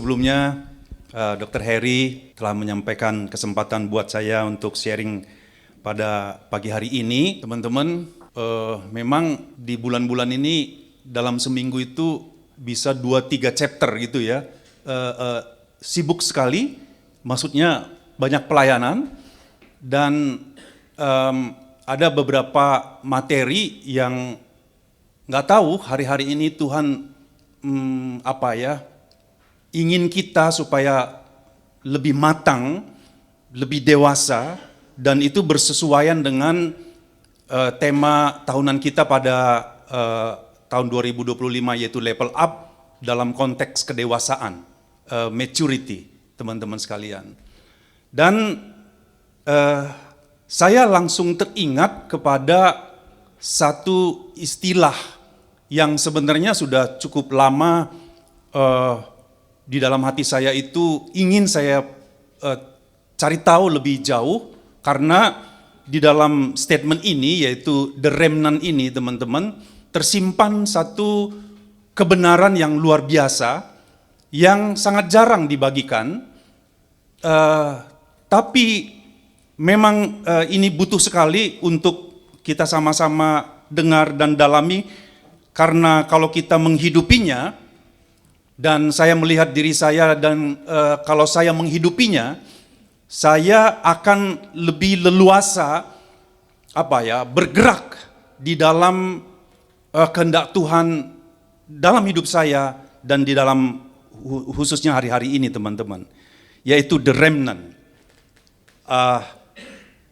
Sebelumnya, Dr. Heri telah menyampaikan kesempatan buat saya untuk sharing pada pagi hari ini. Teman-teman, memang di bulan-bulan ini dalam seminggu itu bisa 2-3 chapter gitu ya. Sibuk sekali, maksudnya banyak pelayanan dan ada beberapa materi yang nggak tahu hari-hari ini Tuhan ingin kita supaya lebih matang, lebih dewasa, dan itu bersesuaian dengan tema tahunan kita pada tahun 2025, yaitu level up dalam konteks kedewasaan, maturity, teman-teman sekalian. Dan saya langsung teringat kepada satu istilah yang sebenarnya sudah cukup lama di dalam hati saya itu ingin saya cari tahu lebih jauh, karena di dalam statement ini, yaitu the remnant ini, teman-teman, tersimpan satu kebenaran yang luar biasa yang sangat jarang dibagikan, tapi memang ini butuh sekali untuk kita sama-sama dengar dan dalami, karena kalau kita menghidupinya, dan saya melihat diri saya, dan kalau saya menghidupinya, saya akan lebih leluasa bergerak di dalam kehendak Tuhan dalam hidup saya dan di dalam khususnya hari-hari ini, teman-teman, yaitu the remnant.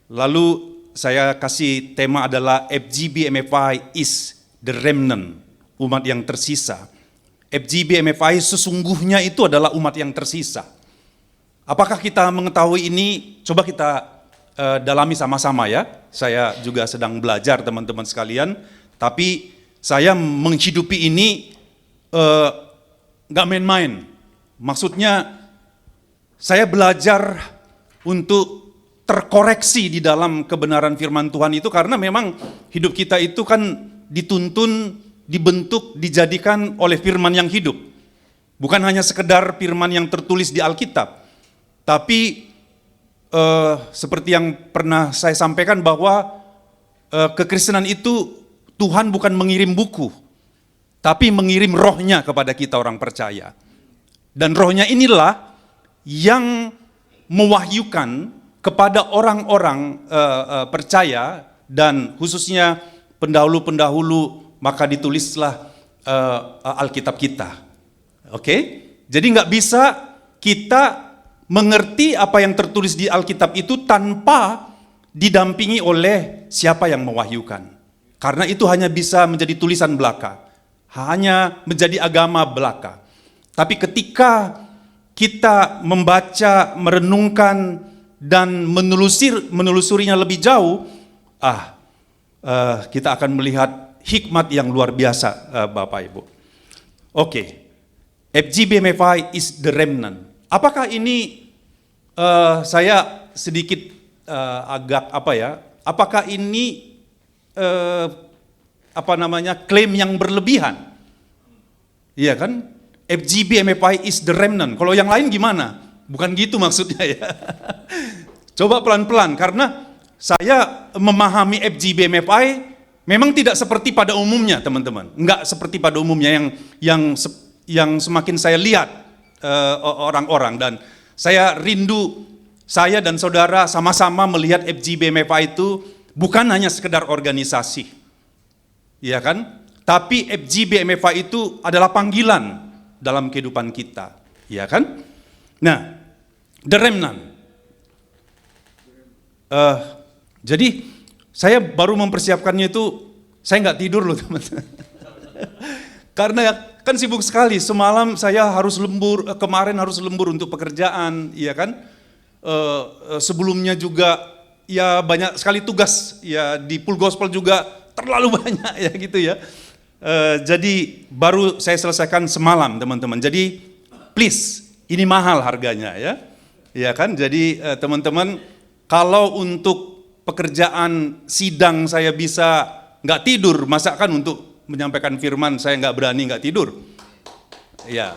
Lalu saya kasih tema adalah FGB MFI is the remnant, umat yang tersisa. FGB MFI sesungguhnya itu adalah umat yang tersisa. Apakah kita mengetahui ini? Coba kita dalami sama-sama ya. Saya juga sedang belajar, teman-teman sekalian, tapi saya menghidupi ini nggak main-main. Maksudnya saya belajar untuk terkoreksi di dalam kebenaran firman Tuhan itu, karena memang hidup kita itu kan dituntun, dibentuk, dijadikan oleh firman yang hidup. Bukan hanya sekedar firman yang tertulis di Alkitab, tapi seperti yang pernah saya sampaikan bahwa kekristenan itu Tuhan bukan mengirim buku, tapi mengirim rohnya kepada kita orang percaya. Dan rohnya inilah yang mewahyukan kepada orang-orang percaya, dan khususnya pendahulu-pendahulu, maka ditulislah Alkitab kita. Oke? Jadi nggak bisa kita mengerti apa yang tertulis di Alkitab itu tanpa didampingi oleh siapa yang mewahyukan. Karena itu hanya bisa menjadi tulisan belaka, hanya menjadi agama belaka. Tapi ketika kita membaca, merenungkan, dan menelusurinya lebih jauh, kita akan melihat hikmat yang luar biasa, Bapak Ibu. Oke, FGB MFI is the remnant. Apakah ini saya sedikit apakah ini klaim yang berlebihan? Iya kan? FGB MFI is the remnant. Kalau yang lain gimana? Bukan gitu maksudnya ya. Coba pelan-pelan, karena saya memahami FGB MFI memang tidak seperti pada umumnya, teman-teman. Enggak seperti pada umumnya yang semakin saya lihat orang-orang, dan saya rindu saya dan saudara sama-sama melihat FGB MFI itu bukan hanya sekedar organisasi. Iya kan? Tapi FGB MFI itu adalah panggilan dalam kehidupan kita. Iya kan? Nah, the remnant. Jadi saya baru mempersiapkannya itu, saya nggak tidur loh, teman-teman. Karena kan sibuk sekali. Semalam saya harus lembur, kemarin harus lembur untuk pekerjaan, iya kan? Sebelumnya juga ya banyak sekali tugas, ya di Full Gospel juga terlalu banyak ya gitu ya. Jadi baru saya selesaikan semalam, teman-teman. Jadi please, ini mahal harganya ya. Ya kan? Jadi teman-teman, kalau untuk pekerjaan sidang saya bisa nggak tidur, masa kan untuk menyampaikan firman saya nggak berani nggak tidur. Ya.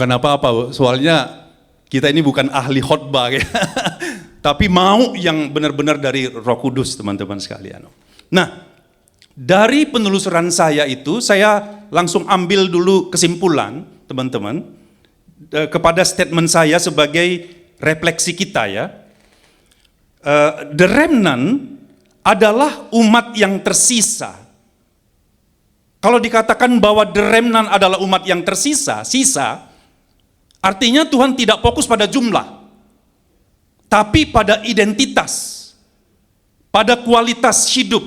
bukan apa-apa, soalnya kita ini bukan ahli khotbah ya. Tapi mau yang benar-benar dari Roh Kudus, teman-teman sekalian. Nah, dari penelusuran saya itu, saya langsung ambil dulu kesimpulan, teman-teman, kepada statement saya sebagai refleksi kita ya. The remnant adalah umat yang tersisa. Kalau dikatakan bahwa the remnant adalah umat yang tersisa, artinya Tuhan tidak fokus pada jumlah, tapi pada identitas, pada kualitas hidup,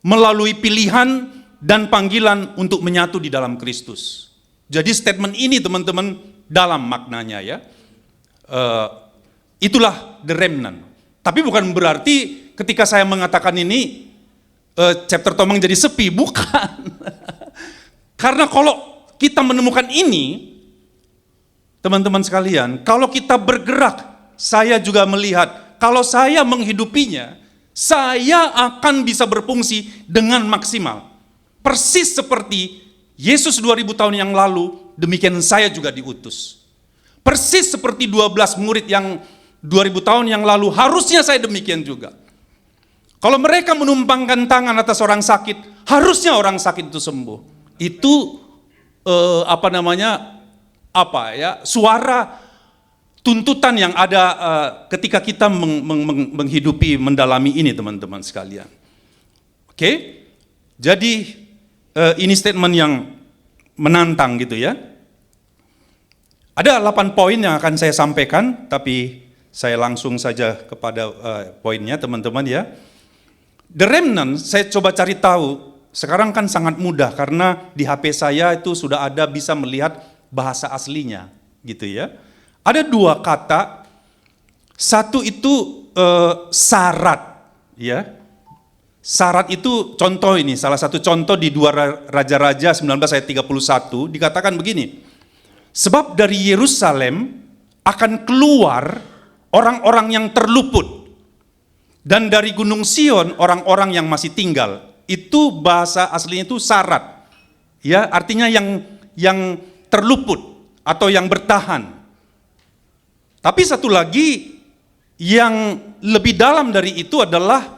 melalui pilihan dan panggilan untuk menyatu di dalam Kristus. Jadi statement ini teman-teman dalam maknanya ya, itulah the remnant. Tapi bukan berarti ketika saya mengatakan ini, chapter Tomang jadi sepi, bukan. Karena kalau kita menemukan ini, teman-teman sekalian, kalau kita bergerak, saya juga melihat, kalau saya menghidupinya, saya akan bisa berfungsi dengan maksimal. Persis seperti Yesus 2000 tahun yang lalu, demikian saya juga diutus. Persis seperti 12 murid yang 2000 tahun yang lalu, harusnya saya demikian juga. Kalau mereka menumpangkan tangan atas orang sakit, harusnya orang sakit itu sembuh. Itu suara tuntutan yang ada ketika kita menghidupi, mendalami ini, teman-teman sekalian. Oke? Jadi ini statement yang menantang gitu ya. Ada 8 poin yang akan saya sampaikan, tapi saya langsung saja kepada poinnya, teman-teman ya. The remnant, saya coba cari tahu, sekarang kan sangat mudah karena di HP saya itu sudah ada bisa melihat bahasa aslinya, gitu ya. Ada 2 kata, satu itu syarat, ya. Syarat itu contoh ini, salah satu contoh di 2 Raja-Raja 19 ayat 31, dikatakan begini, sebab dari Yerusalem akan keluar orang-orang yang terluput, dan dari Gunung Sion orang-orang yang masih tinggal. Itu bahasa aslinya itu syarat, ya, artinya yang terluput atau yang bertahan. Tapi satu lagi yang lebih dalam dari itu adalah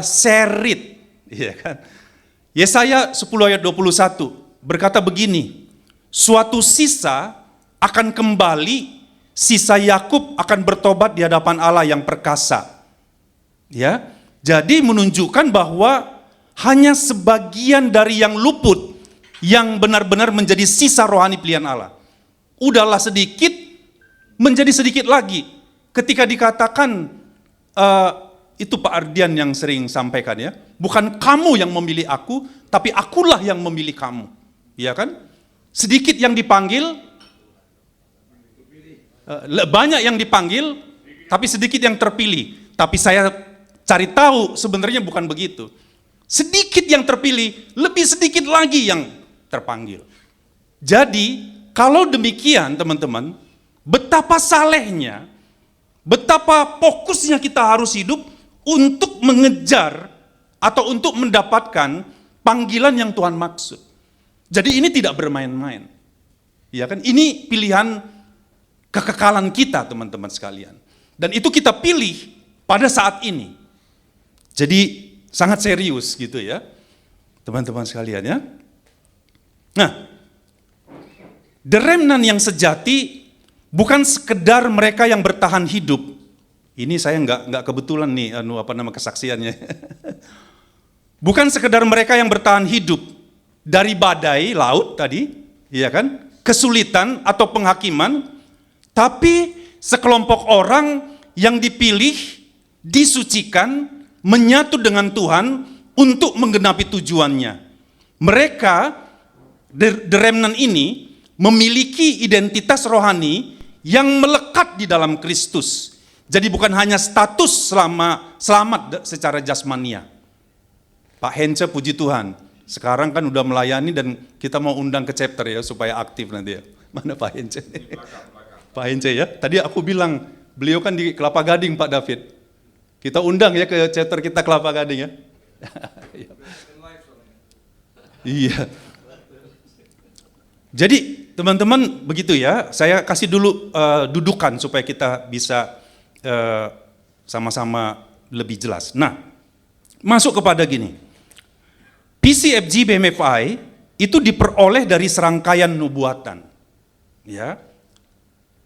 serit, ya kan? Yesaya 10 ayat 21 berkata begini, suatu sisa akan kembali, sisa Yakub akan bertobat di hadapan Allah yang perkasa. Ya, jadi menunjukkan bahwa hanya sebagian dari yang luput yang benar-benar menjadi sisa rohani pilihan Allah. Udahlah sedikit, menjadi sedikit lagi. Ketika dikatakan, itu Pak Ardian yang sering sampaikan ya, bukan kamu yang memilih aku, tapi akulah yang memilih kamu. Ya kan? Sedikit yang dipanggil, banyak yang dipanggil, tapi sedikit yang terpilih. Tapi saya cari tahu sebenarnya bukan begitu. Sedikit yang terpilih, lebih sedikit lagi yang terpanggil. Jadi, kalau demikian teman-teman, betapa salehnya, betapa fokusnya kita harus hidup untuk mengejar atau untuk mendapatkan panggilan yang Tuhan maksud. Jadi ini tidak bermain-main. Ya kan? Ini pilihan kekekalan kita, teman-teman sekalian. Dan itu kita pilih pada saat ini. Jadi sangat serius gitu ya, teman-teman sekalian ya. Nah, the remnant yang sejati bukan sekedar mereka yang bertahan hidup. Ini saya nggak kebetulan nih, kesaksiannya. Bukan sekedar mereka yang bertahan hidup dari badai laut tadi, ya kan, kesulitan atau penghakiman, tapi sekelompok orang yang dipilih, disucikan, menyatu dengan Tuhan untuk menggenapi tujuannya. Mereka, the remnant ini, memiliki identitas rohani yang melekat di dalam Kristus. Jadi bukan hanya status selamat secara jasmania. Pak Hence, puji Tuhan, sekarang kan udah melayani dan kita mau undang ke chapter ya, supaya aktif nanti ya. Mana Pak Hence? Pak Hence ya, tadi aku bilang, beliau kan di Kelapa Gading Pak David. Kita undang ya ke chapter kita Kelapa Gading ya. Iya. Jadi teman-teman begitu ya, saya kasih dulu dudukan supaya kita bisa sama-sama lebih jelas. Nah, masuk kepada gini, PCFG BMFI itu diperoleh dari serangkaian nubuatan. Ya.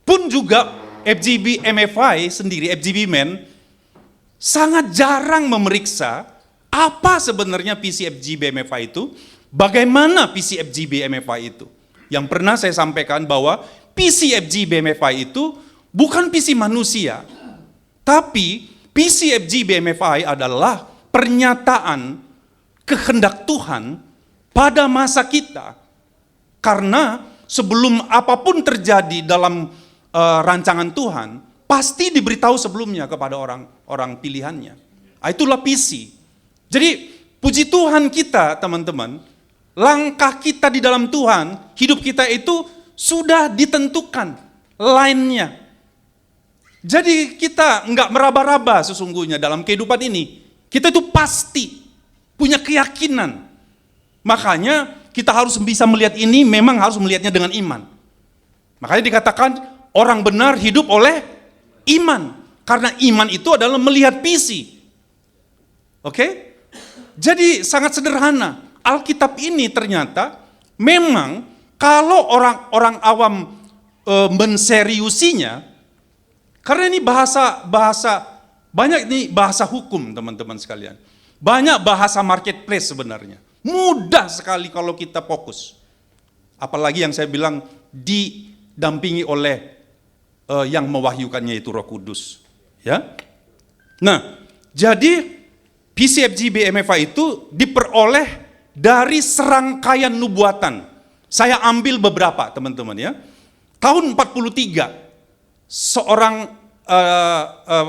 Pun juga FGB MFI sendiri, FGB Men, sangat jarang memeriksa apa sebenarnya PCFG BMFI itu, bagaimana PCFG BMFI itu. Yang pernah saya sampaikan bahwa PCFG BMFI itu bukan PC manusia, tapi PCFG BMFI adalah pernyataan kehendak Tuhan pada masa kita. Karena sebelum apapun terjadi dalam rancangan Tuhan, pasti diberitahu sebelumnya kepada orang pilihannya. Itulah PC. Jadi puji Tuhan kita teman-teman, langkah kita di dalam Tuhan, hidup kita itu sudah ditentukan line-nya. Jadi kita enggak meraba-raba sesungguhnya dalam kehidupan ini. Kita itu pasti punya keyakinan. Makanya kita harus bisa melihat ini, memang harus melihatnya dengan iman. Makanya dikatakan orang benar hidup oleh iman. Karena iman itu adalah melihat visi. Oke? Jadi sangat sederhana. Alkitab ini ternyata memang kalau orang-orang awam menseriusinya, karena ini bahasa banyak ini bahasa hukum teman-teman sekalian. Banyak bahasa marketplace sebenarnya. Mudah sekali kalau kita fokus. Apalagi yang saya bilang didampingi oleh yang mewahyukannya itu Roh Kudus. Ya. Nah, jadi PCFG BMFI itu diperoleh dari serangkaian nubuatan. Saya ambil beberapa teman-teman ya. Tahun 43, seorang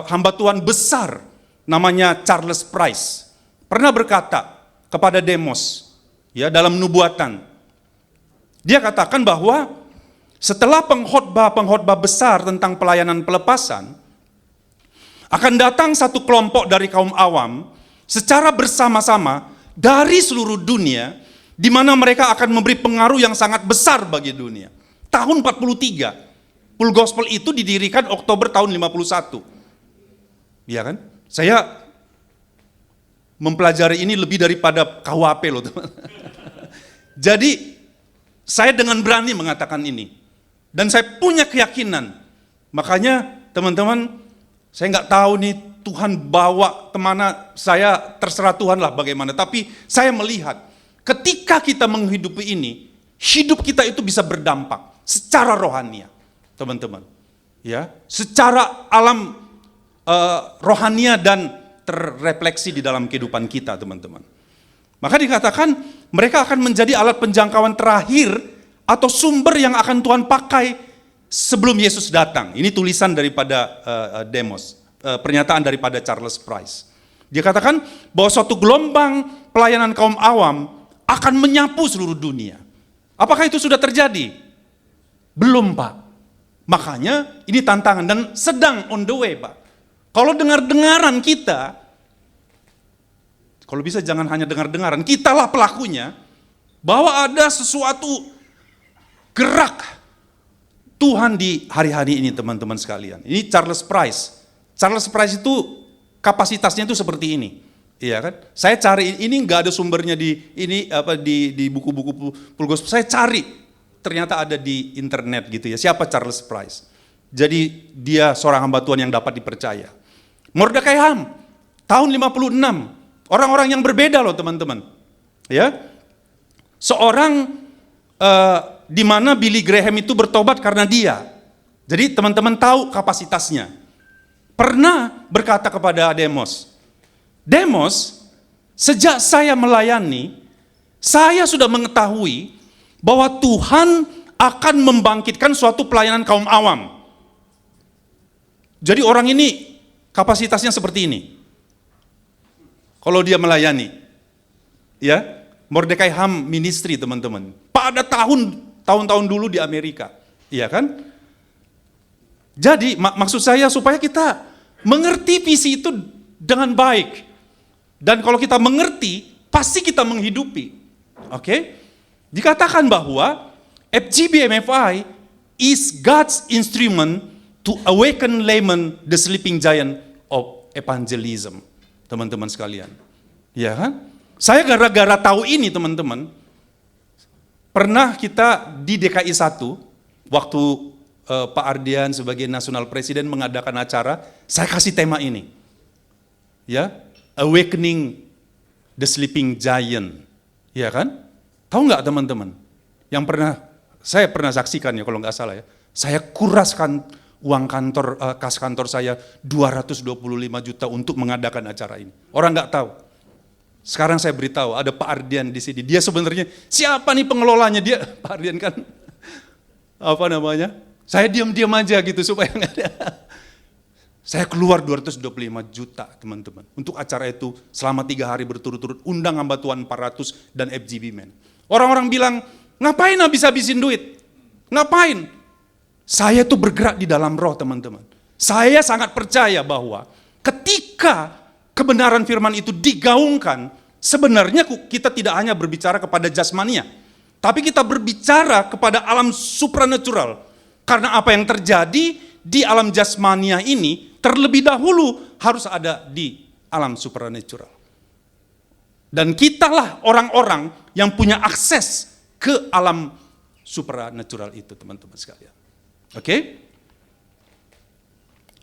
hamba Tuhan besar namanya Charles Price pernah berkata kepada Demos ya dalam nubuatan. Dia katakan bahwa setelah pengkhotbah besar tentang pelayanan pelepasan, akan datang satu kelompok dari kaum awam secara bersama-sama dari seluruh dunia, di mana mereka akan memberi pengaruh yang sangat besar bagi dunia. Tahun 43, Full Gospel itu didirikan Oktober tahun 51. Iya kan? Saya mempelajari ini lebih daripada KUHP loh teman. Jadi saya dengan berani mengatakan ini. Dan saya punya keyakinan. Makanya teman-teman, saya nggak tahu nih Tuhan bawa kemana, saya terserah Tuhan lah bagaimana. Tapi saya melihat ketika kita menghidupi ini, hidup kita itu bisa berdampak secara rohania, teman-teman. Ya, secara alam rohania dan terrefleksi di dalam kehidupan kita, teman-teman. Maka dikatakan mereka akan menjadi alat penjangkauan terakhir atau sumber yang akan Tuhan pakai sebelum Yesus datang. Ini tulisan daripada Demos. Pernyataan daripada Charles Price. Dia katakan bahwa suatu gelombang pelayanan kaum awam akan menyapu seluruh dunia. Apakah itu sudah terjadi? Belum, Pak. Makanya ini tantangan dan sedang on the way, Pak. Kalau dengar-dengaran kita, kalau bisa jangan hanya dengar-dengaran, kitalah pelakunya, bahwa ada sesuatu gerak Tuhan di hari-hari ini teman-teman sekalian. Ini Charles Price. Charles Price itu kapasitasnya itu seperti ini, iya kan? Saya cari ini nggak ada sumbernya di buku-buku Full Gospel. Saya cari, ternyata ada di internet gitu ya. Siapa Charles Price? Jadi dia seorang hamba Tuhan yang dapat dipercaya. Mordekai Ham, tahun 56, orang-orang yang berbeda loh teman-teman, ya. Seorang di mana Billy Graham itu bertobat karena dia. Jadi teman-teman tahu kapasitasnya. Pernah berkata kepada Demos, Demos, sejak saya melayani, saya sudah mengetahui bahwa Tuhan akan membangkitkan suatu pelayanan kaum awam. Jadi orang ini kapasitasnya seperti ini. Kalau dia melayani, ya, Mordekai Ham Ministry teman-teman. Pada tahun-tahun dulu di Amerika, iya kan? Jadi maksud saya supaya kita mengerti visi itu dengan baik. Dan kalau kita mengerti, pasti kita menghidupi. Oke? Dikatakan bahwa FGB MFI is God's instrument to awaken layman, the sleeping giant of evangelism. Teman-teman sekalian. Ya kan? Saya gara-gara tahu ini teman-teman, pernah kita di DKI 1, waktu Pak Ardian sebagai National President mengadakan acara, saya kasih tema ini. Ya, Awakening the Sleeping Giant. Ya kan? Tahu nggak teman-teman? Saya pernah saksikan ya kalau nggak salah ya. Saya kuraskan uang kantor, kas kantor saya 225 juta untuk mengadakan acara ini. Orang nggak tahu. Sekarang saya beritahu, ada Pak Ardian di sini. Dia sebenarnya siapa nih pengelolanya? Dia Pak Ardian kan apa namanya? Saya diam-diam aja gitu supaya nggak ada. Saya keluar 225 juta teman-teman untuk acara itu selama 3 hari berturut-turut, undang hamba Tuhan 400 dan FGB Men. Orang-orang bilang, ngapain habis-habisin duit? Ngapain? Saya tuh bergerak di dalam roh teman-teman. Saya sangat percaya bahwa ketika kebenaran firman itu digaungkan, sebenarnya kita tidak hanya berbicara kepada jasmania, tapi kita berbicara kepada alam supranatural. Karena apa yang terjadi di alam jasmania ini, terlebih dahulu harus ada di alam supranatural. Dan kitalah orang-orang yang punya akses ke alam supranatural itu, teman-teman sekalian. Oke?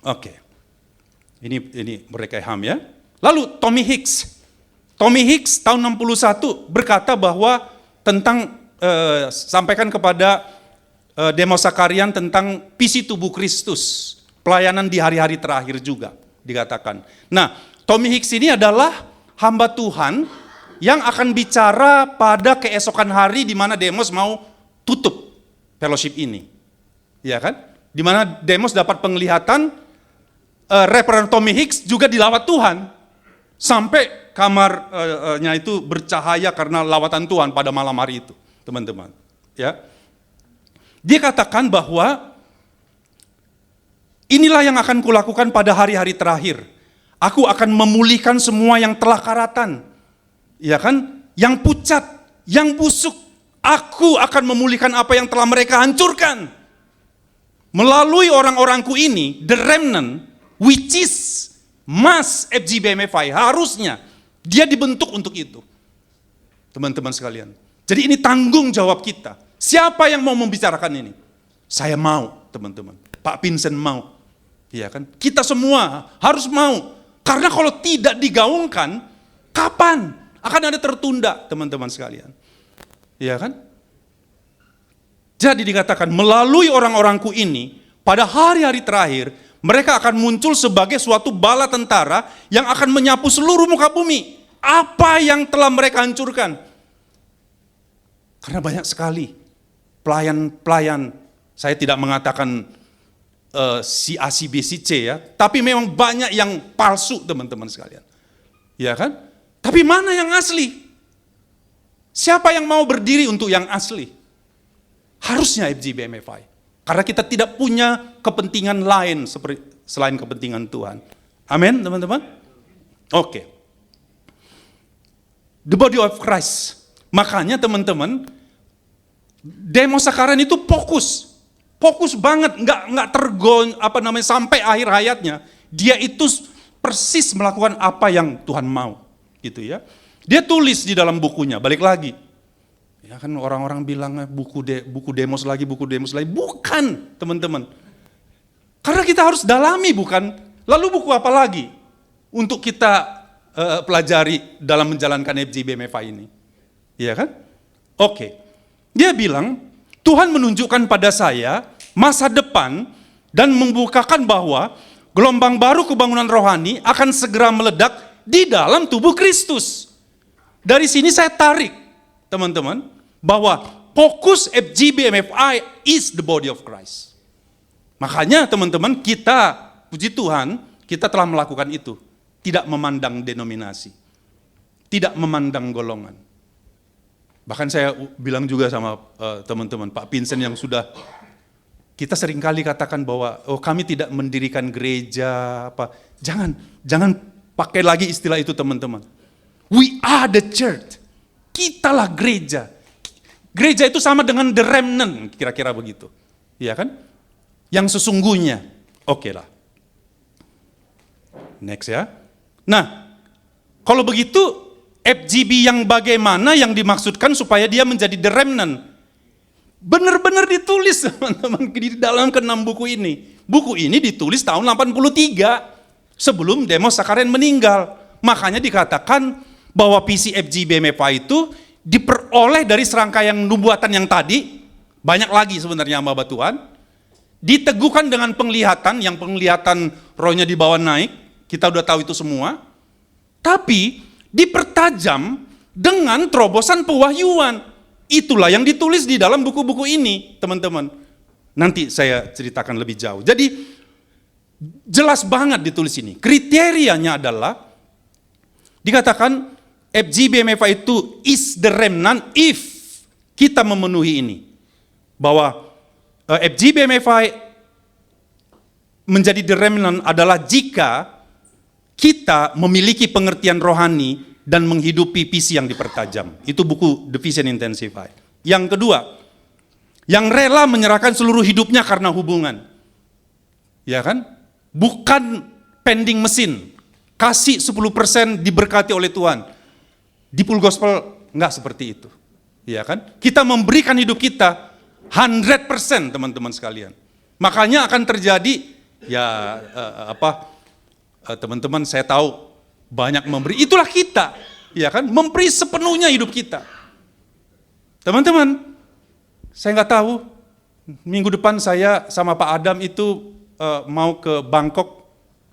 Oke. Ini mereka ham ya. Lalu Tommy Hicks. Tommy Hicks tahun 61 berkata bahwa tentang sampaikan kepada Demos Sakarian tentang visi tubuh Kristus, pelayanan di hari-hari terakhir juga dikatakan. Nah, Tommy Hicks ini adalah hamba Tuhan yang akan bicara pada keesokan hari di mana Demos mau tutup fellowship ini. Ya kan? Di mana Demos dapat penglihatan Reverend Tommy Hicks juga dilawat Tuhan. Sampai kamarnya itu bercahaya karena lawatan Tuhan pada malam hari itu, teman-teman. Ya. Dia katakan bahwa inilah yang akan kulakukan pada hari-hari terakhir. Aku akan memulihkan semua yang telah karatan. Ya kan? Yang pucat, yang busuk. Aku akan memulihkan apa yang telah mereka hancurkan. Melalui orang-orangku ini, the remnant, which is Mas FGBMFI, harusnya dia dibentuk untuk itu. Teman-teman sekalian. Jadi ini tanggung jawab kita. Siapa yang mau membicarakan ini? Saya mau, teman-teman. Pak Vincent mau. Iya kan? Kita semua harus mau. Karena kalau tidak digaungkan, kapan? Akan ada tertunda, teman-teman sekalian. Iya kan? Jadi dikatakan, melalui orang-orangku ini, pada hari-hari terakhir, mereka akan muncul sebagai suatu bala tentara yang akan menyapu seluruh muka bumi. Apa yang telah mereka hancurkan? Karena banyak sekali pelayan-pelayan, saya tidak mengatakan si A, si B, si C ya, tapi memang banyak yang palsu teman-teman sekalian. Ya kan? Tapi mana yang asli? Siapa yang mau berdiri untuk yang asli? Harusnya FGBMFI. Karena kita tidak punya kepentingan lain selain kepentingan Tuhan. Amin, teman-teman? Oke. The body of Christ. Makanya teman-teman, Demos Sakarian itu fokus banget, nggak sampai akhir hayatnya. Dia itu persis melakukan apa yang Tuhan mau, gitu ya. Dia tulis di dalam bukunya, balik lagi. Ya kan orang-orang bilang buku Demos lagi. Bukan, teman-teman. Karena kita harus dalami, bukan? Lalu buku apa lagi untuk kita pelajari dalam menjalankan FGBMFI ini? Iya kan? Oke. Dia bilang, Tuhan menunjukkan pada saya masa depan dan membukakan bahwa gelombang baru kebangunan rohani akan segera meledak di dalam tubuh Kristus. Dari sini saya tarik, teman-teman, bahwa fokus FGBMFI is the body of Christ. Makanya teman-teman, kita, puji Tuhan, kita telah melakukan itu. Tidak memandang denominasi, tidak memandang golongan. Bahkan saya bilang juga sama teman-teman, Pak Vincent yang sudah, kita seringkali katakan bahwa kami tidak mendirikan gereja, apa. Jangan pakai lagi istilah itu teman-teman. We are the church. Kitalah gereja. Gereja itu sama dengan the remnant, kira-kira begitu. Iya kan? Yang sesungguhnya. Oke lah. Next ya. Nah, kalau begitu FGB yang bagaimana yang dimaksudkan supaya dia menjadi the remnant? Benar-benar ditulis teman-teman di dalam ke-6 buku ini. Buku ini ditulis tahun 83 sebelum Demos Sakarian meninggal. Makanya dikatakan bahwa visi FGB MFA itu diperoleh dari serangkaian nubuatan yang tadi, banyak lagi sebenarnya hamba Tuhan, diteguhkan dengan penglihatan, yang penglihatan rohnya dibawa naik, kita udah tahu itu semua, tapi dipertajam dengan terobosan pewahyuan. Itulah yang ditulis di dalam buku-buku ini, teman-teman. Nanti saya ceritakan lebih jauh. Jadi, jelas banget ditulis ini. Kriterianya adalah, dikatakan FGB MFA itu is the remnant if kita memenuhi ini. Bahwa FGB MFA menjadi the remnant adalah jika kita memiliki pengertian rohani dan menghidupi visi yang dipertajam. Itu buku The Vision Intensified. Yang kedua, yang rela menyerahkan seluruh hidupnya karena hubungan. Ya kan? Bukan pending mesin. Kasih 10% diberkati oleh Tuhan. Di full gospel enggak seperti itu. Ya kan? Kita memberikan hidup kita 100% teman-teman sekalian. Makanya akan terjadi ya teman-teman saya tahu banyak memberi, itulah kita, ya kan, memberi sepenuhnya hidup kita. Teman-teman, saya nggak tahu, minggu depan saya sama Pak Adam itu mau ke Bangkok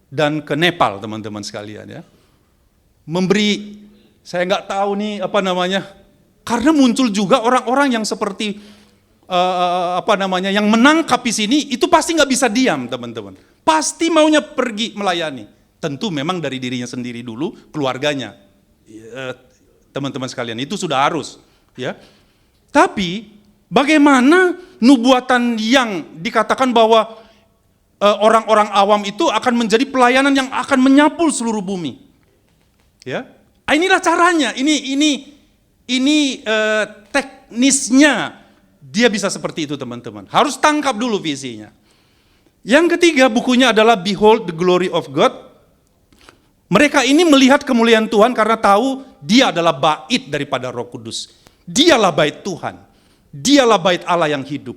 dan ke Nepal, teman-teman sekalian ya. Memberi, saya nggak tahu nih apa namanya, karena muncul juga orang-orang yang seperti yang menangkap di sini, itu pasti nggak bisa diam, teman-teman. Pasti maunya pergi melayani. Tentu memang dari dirinya sendiri dulu, keluarganya, teman-teman sekalian, itu sudah harus, ya. Tapi bagaimana nubuatan yang dikatakan bahwa orang-orang awam itu akan menjadi pelayanan yang akan menyapu seluruh bumi, ya? Inilah caranya. Ini teknisnya dia bisa seperti itu, teman-teman. Harus tangkap dulu visinya. Yang ketiga bukunya adalah Behold the Glory of God. Mereka ini melihat kemuliaan Tuhan karena tahu dia adalah bait daripada Roh Kudus. Dialah bait Tuhan. Dialah bait Allah yang hidup.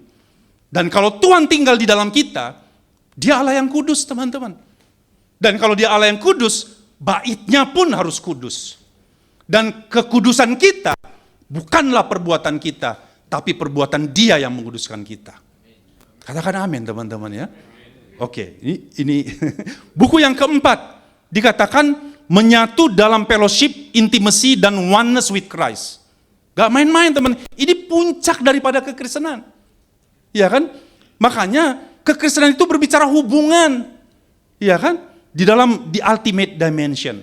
Dan kalau Tuhan tinggal di dalam kita, dia Allah yang kudus, teman-teman. Dan kalau dia Allah yang kudus, baitnya pun harus kudus. Dan kekudusan kita bukanlah perbuatan kita, tapi perbuatan dia yang menguduskan kita. Katakan amin, teman-teman ya. Oke, ini buku yang keempat. Dikatakan menyatu dalam fellowship, intimacy, dan oneness with Christ. Gak main-main, teman. Ini puncak daripada kekristenan. Ya kan? Makanya kekristenan itu berbicara hubungan. Ya kan? Di ultimate dimension.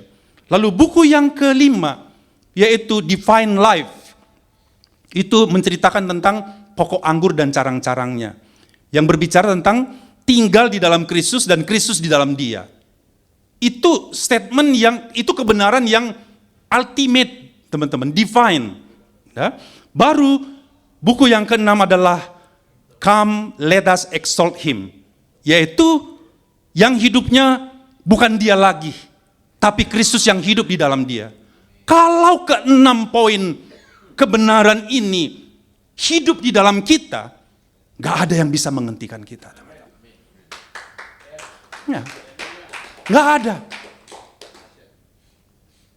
Lalu buku yang kelima, yaitu Divine Life. Itu menceritakan tentang pokok anggur dan carang-carangnya. Yang berbicara tentang tinggal di dalam Kristus dan Kristus di dalam dia. Itu statement itu kebenaran yang ultimate, teman-teman, divine. Ya. Baru buku yang keenam adalah Come Let Us Exalt Him, yaitu yang hidupnya bukan dia lagi, tapi Kristus yang hidup di dalam dia. Kalau keenam poin kebenaran ini hidup di dalam kita, gak ada yang bisa menghentikan kita, teman-teman. Ya. Nggak ada.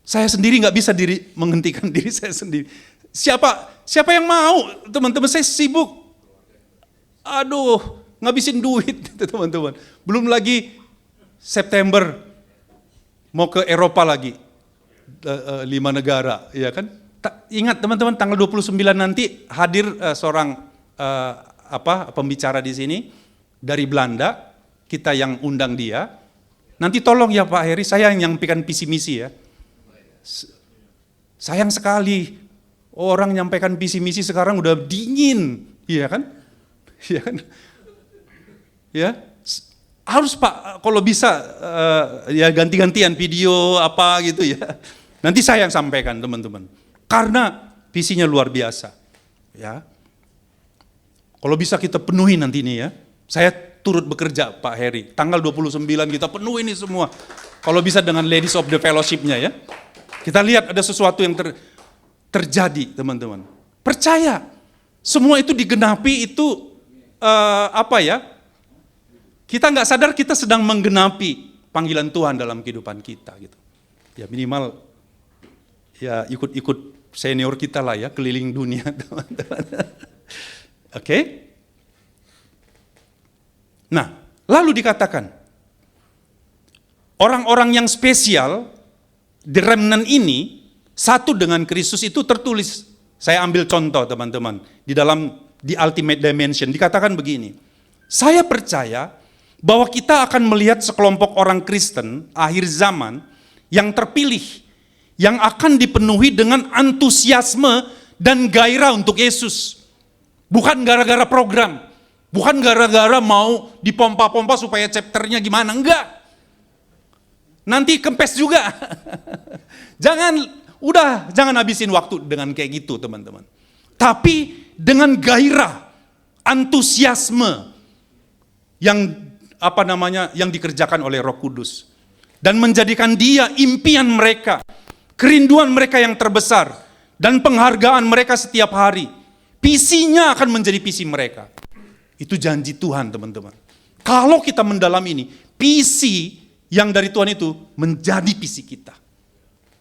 Saya sendiri nggak bisa menghentikan diri saya sendiri. Siapa yang mau, teman-teman? Saya sibuk. Aduh, ngabisin duit, teman-teman. Belum lagi September mau ke Eropa lagi, 5 negara, ya kan? Ingat teman-teman, tanggal 29 nanti hadir seorang pembicara di sini dari Belanda. Kita yang undang dia. Nanti tolong ya Pak Heri, saya yang nyampaikan visi misi ya. Sayang sekali orang nyampaikan visi misi sekarang udah dingin, iya kan? Iya kan? Ya, harus Pak kalau bisa ya ganti-gantian video apa gitu ya. Nanti saya yang sampaikan, teman-teman. Karena visinya luar biasa. Ya. Kalau bisa kita penuhi nanti ini ya. Saya turut bekerja Pak Heri. Tanggal 29 kita penuhi ini semua. Kalau bisa dengan Ladies of the Fellowship-nya ya. Kita lihat ada sesuatu yang terjadi teman-teman. Percaya. Semua itu digenapi itu kita nggak sadar kita sedang menggenapi panggilan Tuhan dalam kehidupan kita gitu. Ya minimal ya ikut-ikut senior kita lah ya keliling dunia teman-teman. Oke? Nah, lalu dikatakan orang-orang yang spesial the remnant ini satu dengan Kristus itu tertulis. Saya ambil contoh teman-teman di Ultimate Dimension dikatakan begini. Saya percaya bahwa kita akan melihat sekelompok orang Kristen akhir zaman yang terpilih, yang akan dipenuhi dengan antusiasme dan gairah untuk Yesus. Bukan gara-gara program, bukan gara-gara mau dipompa-pompa supaya chapternya gimana, enggak. Nanti kempes juga. Jangan habisin waktu dengan kayak gitu teman-teman. Tapi dengan gairah, antusiasme yang dikerjakan oleh Roh Kudus dan menjadikan dia impian mereka, kerinduan mereka yang terbesar dan penghargaan mereka setiap hari. Visinya akan menjadi visi mereka. Itu janji Tuhan teman-teman. Kalau kita mendalam ini, visi yang dari Tuhan itu menjadi visi kita.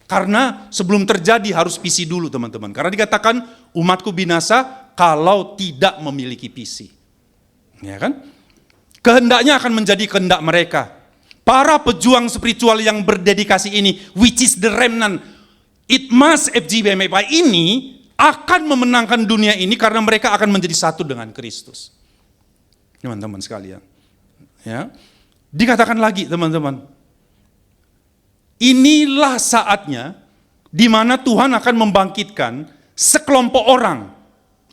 Karena sebelum terjadi harus visi dulu teman-teman. Karena dikatakan umatku binasa kalau tidak memiliki visi. Ya kan? Kehendaknya akan menjadi kehendak mereka. Para pejuang spiritual yang berdedikasi ini, which is the remnant, FGBMFI ini akan memenangkan dunia ini karena mereka akan menjadi satu dengan Kristus. Teman-teman sekalian. Ya. Dikatakan lagi teman-teman, inilah saatnya di mana Tuhan akan membangkitkan sekelompok orang,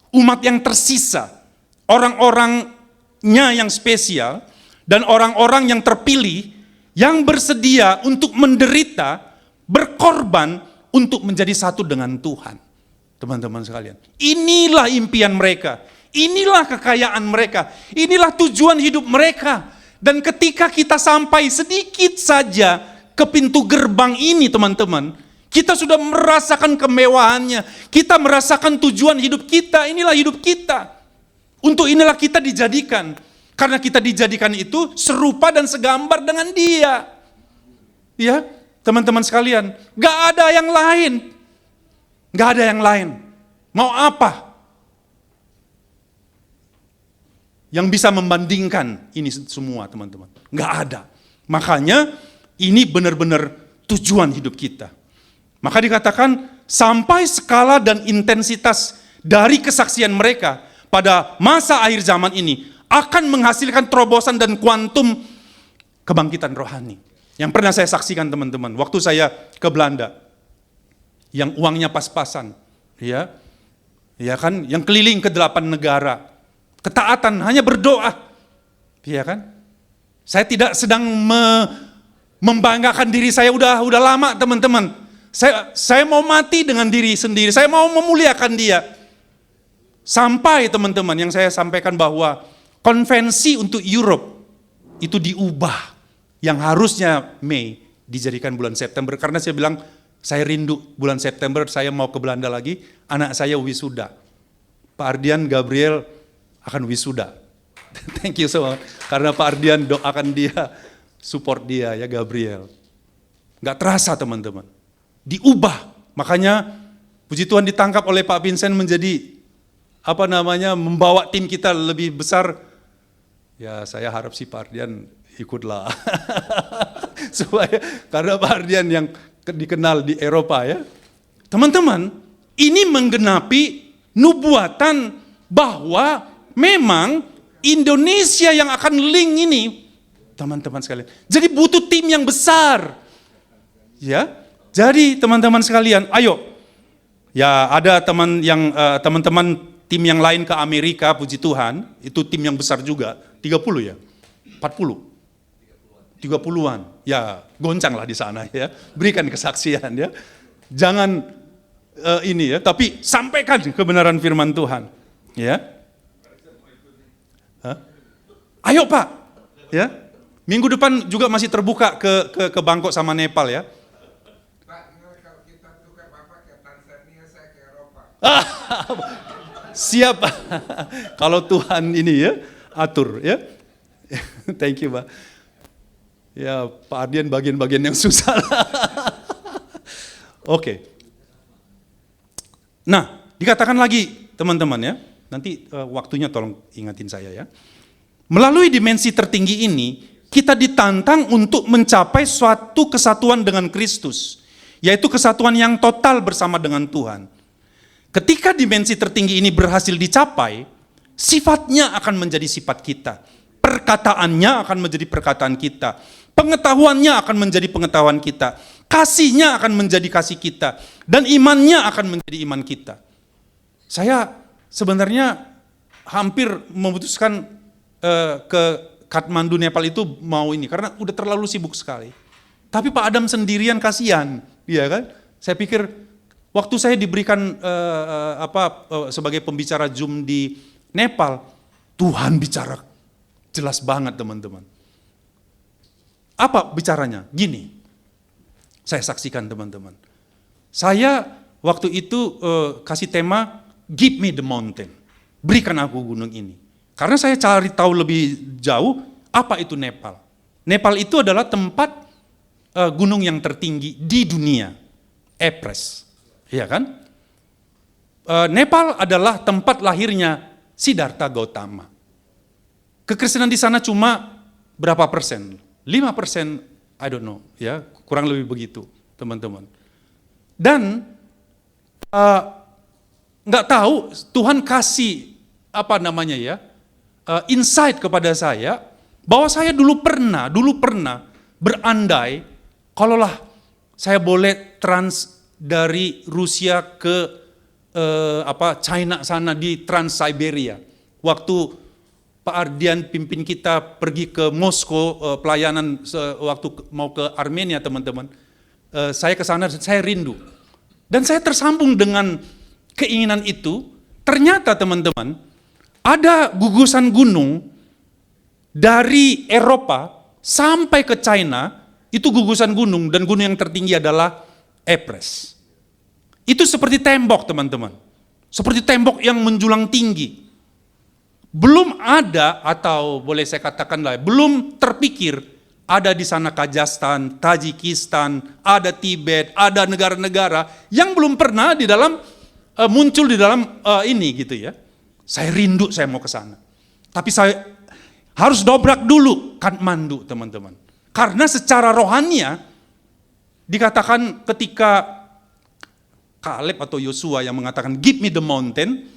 umat yang tersisa, orang-orangnya yang spesial, dan orang-orang yang terpilih, yang bersedia untuk menderita, berkorban untuk menjadi satu dengan Tuhan. Teman-teman sekalian, inilah impian mereka, inilah kekayaan mereka, inilah tujuan hidup mereka. Dan ketika kita sampai sedikit saja ke pintu gerbang ini teman-teman, kita sudah merasakan kemewahannya, kita merasakan tujuan hidup kita, inilah hidup kita. Untuk inilah kita dijadikan. Karena kita dijadikan itu serupa dan segambar dengan Dia. Ya, teman-teman sekalian, gak ada yang lain. Gak ada yang lain. Mau apa? Yang bisa membandingkan ini semua teman-teman. Gak ada. Makanya ini benar-benar tujuan hidup kita. Maka dikatakan sampai skala dan intensitas dari kesaksian mereka pada masa akhir zaman ini akan menghasilkan terobosan dan kuantum kebangkitan rohani. Yang pernah saya saksikan teman-teman, waktu saya ke Belanda, yang uangnya pas-pasan, ya kan, yang keliling ke 8 negara, ketaatan hanya berdoa, ya kan. Saya tidak sedang membanggakan diri saya udah lama teman-teman. Saya mau mati dengan diri sendiri, saya mau memuliakan Dia. Sampai teman-teman yang saya sampaikan bahwa konvensi untuk Europe itu diubah, yang harusnya Mei dijadikan bulan September, karena saya bilang saya rindu bulan September saya mau ke Belanda lagi, anak saya wisuda. Pak Ardian Gabriel akan wisuda. Thank you so much. Karena Pak Ardian doakan dia, support dia ya Gabriel. Gak terasa teman-teman. Diubah. Makanya puji Tuhan ditangkap oleh Pak Vincent menjadi membawa tim kita lebih besar. Ya saya harap sih Pak Ardian ikutlah. Supaya karena Pak Ardian yang dikenal di Eropa ya. Teman-teman, ini menggenapi nubuatan bahwa memang Indonesia yang akan link ini, teman-teman sekalian. Jadi butuh tim yang besar. Ya. Jadi teman-teman sekalian, ayo. Ya, ada teman-teman tim yang lain ke Amerika, puji Tuhan, itu tim yang besar juga, 30 ya. 40. 30-an, ya goncang lah di sana ya, berikan kesaksian ya. Jangan ini ya, tapi sampaikan kebenaran firman Tuhan. Ya. Hah? Ayo Pak, ya. Minggu depan juga masih terbuka ke Bangkok sama Nepal ya. Pak, kalau kita tukar Bapak ke Tanzania, saya ke Eropa. Siap Pak. Kalau Tuhan ini ya atur ya. Thank you Pak. Ya Pak Ardian bagian-bagian yang susah. Oke. Nah, dikatakan lagi teman-teman ya. Nanti waktunya tolong ingatin saya ya. Melalui dimensi tertinggi ini, kita ditantang untuk mencapai suatu kesatuan dengan Kristus, yaitu kesatuan yang total bersama dengan Tuhan. Ketika dimensi tertinggi ini berhasil dicapai, sifatnya akan menjadi sifat kita, perkataannya akan menjadi perkataan kita, pengetahuannya akan menjadi pengetahuan kita, kasihnya akan menjadi kasih kita, dan imannya akan menjadi iman kita. Saya sebenarnya hampir memutuskan ke Kathmandu, Nepal itu mau ini, karena udah terlalu sibuk sekali. Tapi Pak Adam sendirian kasihan, ya kan? Saya pikir waktu saya diberikan sebagai pembicara Zoom di Nepal, Tuhan bicara jelas banget teman-teman. Apa bicaranya? Gini, saya saksikan teman-teman. Saya waktu itu kasih tema, Give me the mountain, berikan aku gunung ini. Karena saya cari tahu lebih jauh, apa itu Nepal. Nepal itu adalah tempat gunung yang tertinggi di dunia, Everest. Iya kan? Nepal adalah tempat lahirnya Siddhartha Gautama. Kekristenan di sana cuma berapa persen? 5%, I don't know, ya, kurang lebih begitu, teman-teman. Dan nggak tahu Tuhan kasih insight kepada saya bahwa saya dulu pernah berandai kalaulah saya boleh trans dari Rusia ke China sana di Trans Siberia. Waktu Pak Ardian pimpin kita pergi ke Moskow pelayanan waktu mau ke Armenia teman-teman. Saya ke sana, saya rindu. Dan saya tersambung dengan keinginan itu. Ternyata teman-teman, ada gugusan gunung dari Eropa sampai ke China, itu gugusan gunung, dan gunung yang tertinggi adalah Everest. Itu seperti tembok teman-teman, seperti tembok yang menjulang tinggi. Belum ada, atau boleh saya katakan belum terpikir ada di sana Kazakhstan, Tajikistan, ada Tibet, ada negara-negara yang belum pernah di dalam muncul di dalam ini gitu ya. Saya rindu, saya mau ke sana. Tapi saya harus dobrak dulu Kathmandu, teman-teman. Karena secara rohania dikatakan ketika Kaleb atau Yosua yang mengatakan give me the mountain,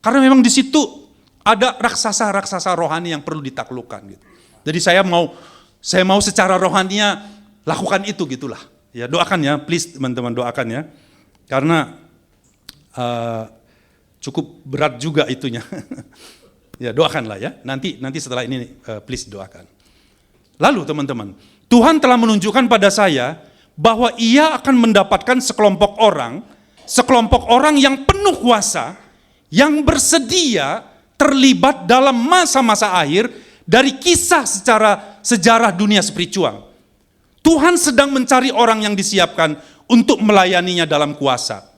karena memang di situ ada raksasa-raksasa rohani yang perlu ditaklukkan gitu. Jadi saya mau secara rohania lakukan itu gitulah. Ya, doakan ya, please teman-teman doakan ya. Karena cukup berat juga itunya. Ya, doakanlah ya. Nanti setelah ini please doakan. Lalu teman-teman, Tuhan telah menunjukkan pada saya bahwa Ia akan mendapatkan sekelompok orang yang penuh kuasa, yang bersedia terlibat dalam masa-masa akhir dari kisah sejarah dunia spiritual. Tuhan sedang mencari orang yang disiapkan untuk melayaninya dalam kuasa,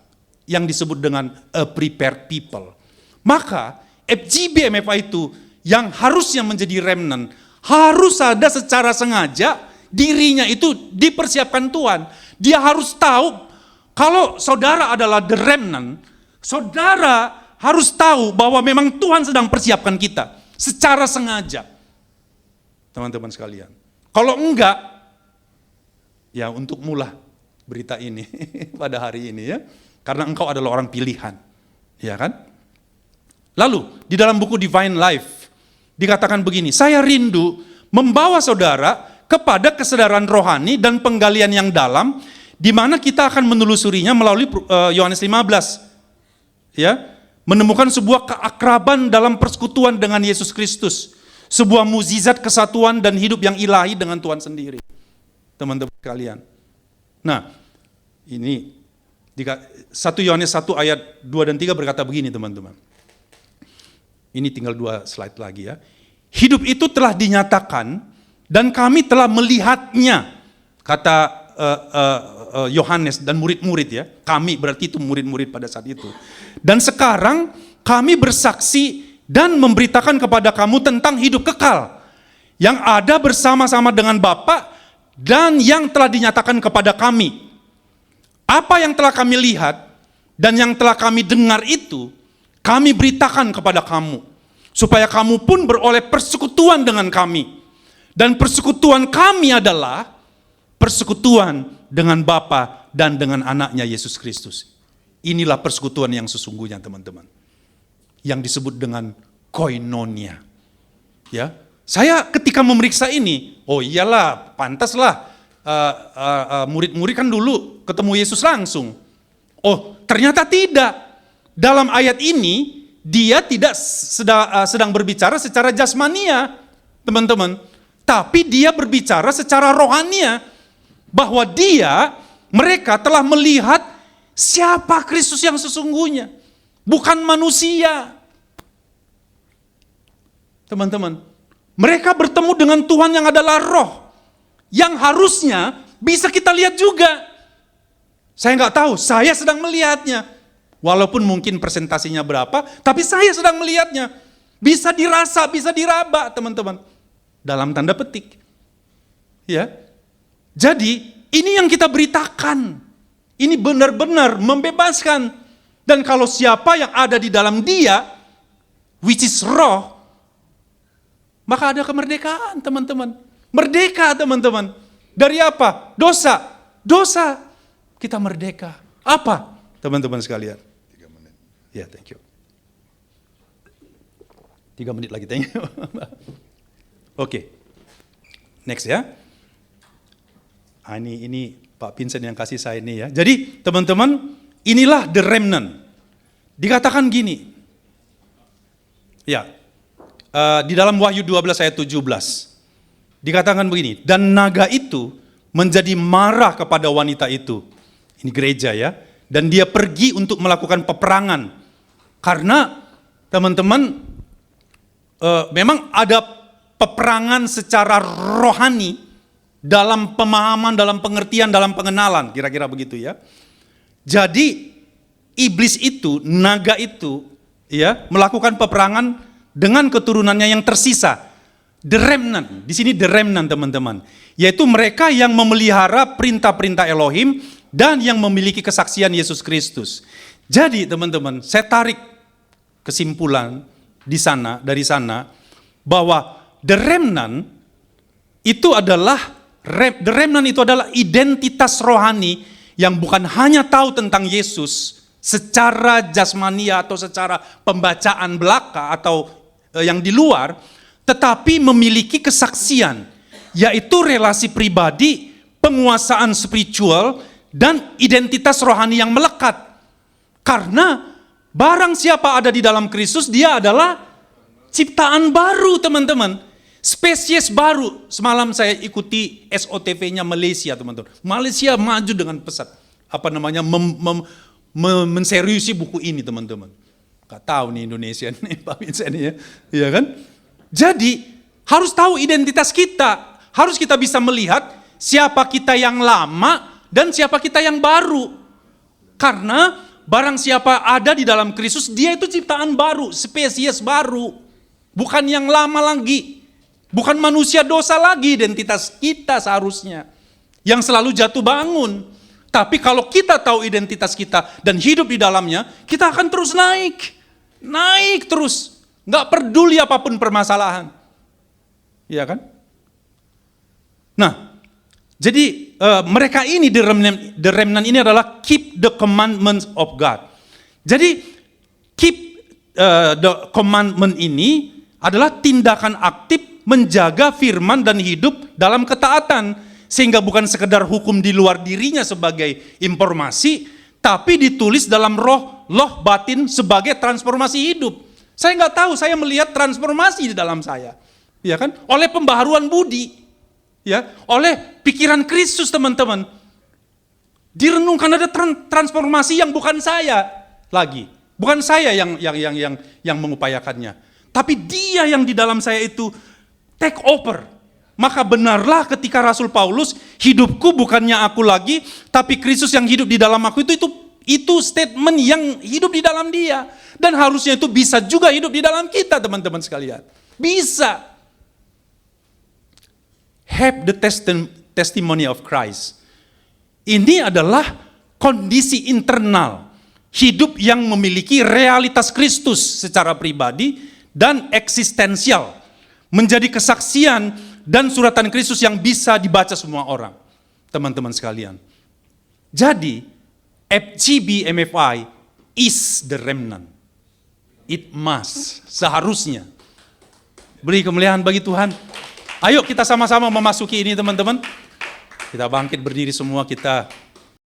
yang disebut dengan a prepared people. Maka FGB MFA itu yang harusnya menjadi remnant, harus ada secara sengaja dirinya itu dipersiapkan Tuhan. Dia harus tahu kalau saudara adalah the remnant, saudara harus tahu bahwa memang Tuhan sedang persiapkan kita secara sengaja. Teman-teman sekalian. Kalau enggak, ya untuk mula berita ini pada hari ini ya. Karena engkau adalah orang pilihan. Ya kan? Lalu, di dalam buku Divine Life, dikatakan begini, saya rindu membawa saudara kepada kesadaran rohani dan penggalian yang dalam, di mana kita akan menelusurinya melalui Yohanes 15. Ya, menemukan sebuah keakraban dalam persekutuan dengan Yesus Kristus. Sebuah mukjizat kesatuan dan hidup yang ilahi dengan Tuhan sendiri. Teman-teman sekalian. Nah, ini 1 Yohanes 1 ayat 2 dan 3 berkata begini teman-teman. Ini tinggal 2 slide lagi ya. Hidup itu telah dinyatakan dan kami telah melihatnya, kata Yohanes dan murid-murid ya. Kami berarti itu murid-murid pada saat itu. Dan sekarang kami bersaksi dan memberitakan kepada kamu tentang hidup kekal yang ada bersama-sama dengan Bapa dan yang telah dinyatakan kepada kami. Apa yang telah kami lihat dan yang telah kami dengar itu kami beritakan kepada kamu, supaya kamu pun beroleh persekutuan dengan kami. Dan persekutuan kami adalah persekutuan dengan Bapa dan dengan anaknya Yesus Kristus. Inilah persekutuan yang sesungguhnya teman-teman, yang disebut dengan koinonia. Ya, saya ketika memeriksa ini, oh iyalah, pantaslah murid-murid kan dulu ketemu Yesus langsung. Oh, ternyata tidak. Dalam ayat ini dia tidak sedang berbicara secara jasmania, teman-teman, tapi dia berbicara secara rohania, bahwa mereka telah melihat siapa Kristus yang sesungguhnya, bukan manusia. Teman-teman, mereka bertemu dengan Tuhan yang adalah roh, yang harusnya bisa kita lihat juga. Saya nggak tahu, saya sedang melihatnya. Walaupun mungkin presentasinya berapa, tapi saya sedang melihatnya. Bisa dirasa, bisa diraba, teman-teman. Dalam tanda petik. Ya. Jadi, ini yang kita beritakan. Ini benar-benar membebaskan. Dan kalau siapa yang ada di dalam dia, which is roh, maka ada kemerdekaan, teman-teman. Merdeka, teman-teman. Dari apa? Dosa. Dosa. Kita merdeka. Apa? Teman-teman sekalian. 3 menit. Ya, thank you. 3 menit lagi, thank you. Oke. Next ya. Ini Pak Vincent yang kasih saya ini ya. Jadi, teman-teman, inilah the remnant. Dikatakan gini. Ya. Di dalam Wahyu 12 ayat 17. Dikatakan begini, dan naga itu menjadi marah kepada wanita itu. Ini gereja ya. Dan dia pergi untuk melakukan peperangan. Karena teman-teman, memang ada peperangan secara rohani dalam pemahaman, dalam pengertian, dalam pengenalan. Kira-kira begitu ya. Jadi iblis itu, naga itu ya, melakukan peperangan dengan keturunannya yang tersisa. The remnant, di sini the remnant teman-teman, yaitu mereka yang memelihara perintah-perintah Elohim dan yang memiliki kesaksian Yesus Kristus. Jadi teman-teman, saya tarik kesimpulan dari sana bahwa the remnant itu adalah identitas rohani yang bukan hanya tahu tentang Yesus secara jasmania atau secara pembacaan belaka atau yang di luar, tetapi memiliki kesaksian, yaitu relasi pribadi, penguasaan spiritual, dan identitas rohani yang melekat. Karena barang siapa ada di dalam Kristus, dia adalah ciptaan baru, teman-teman. Spesies baru. Semalam saya ikuti SOTV-nya Malaysia, teman-teman. Malaysia maju dengan pesat. Menseriusi buku ini, teman-teman. Gak tahu nih Indonesia nih, Pak Vincent ya. Iya kan? Jadi, harus tahu identitas kita. Harus kita bisa melihat siapa kita yang lama dan siapa kita yang baru. Karena barang siapa ada di dalam Kristus, dia itu ciptaan baru, spesies baru. Bukan yang lama lagi. Bukan manusia dosa lagi identitas kita seharusnya. Yang selalu jatuh bangun. Tapi kalau kita tahu identitas kita dan hidup di dalamnya, kita akan terus naik. Naik terus. Nggak peduli apapun permasalahan. Iya kan? Nah, jadi mereka ini, the remnant ini adalah keep the commandments of God. Jadi, keep the commandment ini adalah tindakan aktif menjaga firman dan hidup dalam ketaatan. Sehingga bukan sekedar hukum di luar dirinya sebagai informasi, tapi ditulis dalam roh batin sebagai transformasi hidup. Saya nggak tahu, saya melihat transformasi di dalam saya, ya kan? Oleh pembaharuan budi, ya, oleh pikiran Kristus, teman-teman. Direnungkan, ada transformasi yang bukan saya lagi. Bukan saya yang mengupayakannya. Tapi dia yang di dalam saya itu take over. Maka benarlah ketika Rasul Paulus, hidupku bukannya aku lagi, tapi Kristus yang hidup di dalam aku, itu statement yang hidup di dalam dia. Dan harusnya itu bisa juga hidup di dalam kita, teman-teman sekalian. Bisa. Have the testimony of Christ. Ini adalah kondisi internal. Hidup yang memiliki realitas Kristus secara pribadi dan eksistensial. Menjadi kesaksian dan suratan Kristus yang bisa dibaca semua orang. Teman-teman sekalian. Jadi, FGB MFI is the remnant. It must, seharusnya. Beri kemuliaan bagi Tuhan. Ayo kita sama-sama memasuki ini, teman-teman. Kita bangkit berdiri semua, kita